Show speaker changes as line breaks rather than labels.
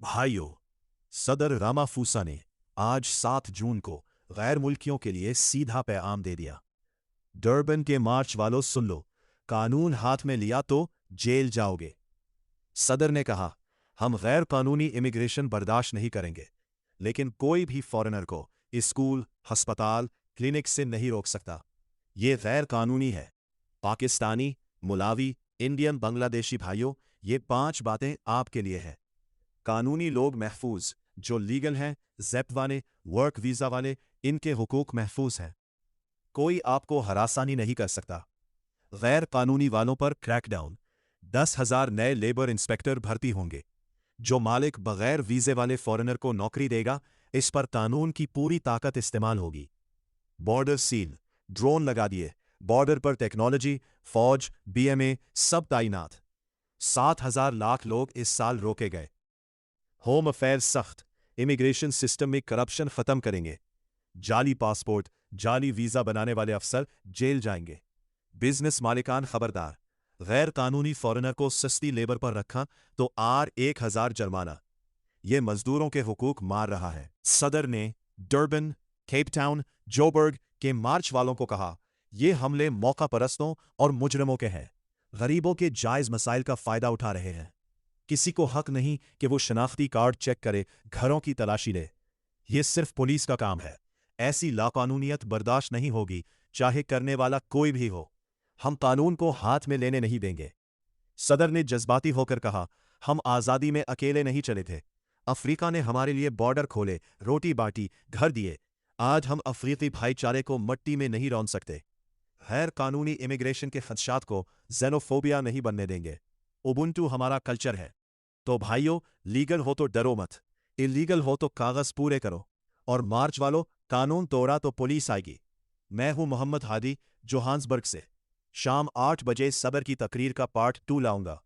भाइयों, सदर रामाफोसा ने आज 7 जून को गैर मुल्कियों के लिए सीधा पैगाम दे दिया। डर्बन के मार्च वालों सुन लो, कानून हाथ में लिया तो जेल जाओगे। सदर ने कहा, हम गैर कानूनी इमिग्रेशन बर्दाश्त नहीं करेंगे, लेकिन कोई भी फॉरेनर को स्कूल, अस्पताल, क्लिनिक से नहीं रोक सकता। ये गैर कानूनी है। पाकिस्तानी, मुलावी, इंडियन, बांग्लादेशी भाइयों, ये 5 बातें आपके लिए हैं। कानूनी लोग महफूज, जो लीगल हैं, ज़ेप वाले, वर्क वीज़ा वाले, इनके हुकूक महफूज हैं। कोई आपको हरासानी नहीं कर सकता। गैर कानूनी वालों पर क्रैकडाउन। 10,000 नए लेबर इंस्पेक्टर भर्ती होंगे। जो मालिक बगैर वीज़े वाले फॉरेनर को नौकरी देगा, इस पर कानून की पूरी ताकत इस्तेमाल होगी। बॉर्डर सील, ड्रोन लगा दिए, बॉर्डर पर टेक्नोलॉजी, फौज, बीएमए सब तैनात। 7,000 लाख लोग इस साल रोके गए। होम अफेयर्स सख्त, इमिग्रेशन सिस्टम में करप्शन खत्म करेंगे। जाली पासपोर्ट, जाली वीजा बनाने वाले अफसर जेल जाएंगे। बिजनेस मालिकान खबरदार, गैर कानूनी फॉरेनर को सस्ती लेबर पर रखा तो R1000 जुर्माना। ये मजदूरों के हुकूक मार रहा है। सदर ने डर्बन, केप टाउन, जोबर्ग के मार्च वालों को कहा, ये हमले मौका परस्तों और मुजरिमों के हैं। गरीबों के जायज मसाइल का फायदा उठा रहे हैं। किसी को हक नहीं कि वो शनाख्ती कार्ड चेक करे, घरों की तलाशी ले। ये सिर्फ पुलिस का काम है। ऐसी लाकानूनियत बर्दाश्त नहीं होगी, चाहे करने वाला कोई भी हो। हम कानून को हाथ में लेने नहीं देंगे। सदर ने जज्बाती होकर कहा, हम आज़ादी में अकेले नहीं चले थे। अफ्रीका ने हमारे लिए बॉर्डर खोले, रोटी बांटी, घर दिए। आज हम अफ्रीकी भाईचारे को मट्टी में नहीं रौंद सकते। गैर कानूनी इमिग्रेशन के खदशात को जेनोफोबिया नहीं बनने देंगे। उबुंटू हमारा कल्चर है। तो भाइयों, लीगल हो तो डरो मत, इलीगल हो तो कागज पूरे करो। और मार्च वालों, कानून तोड़ा तो पुलिस आएगी। मैं हूं मोहम्मद हादी, जोहान्सबर्ग से। शाम 8 बजे सदर की तकरीर का पार्ट 2 लाऊंगा।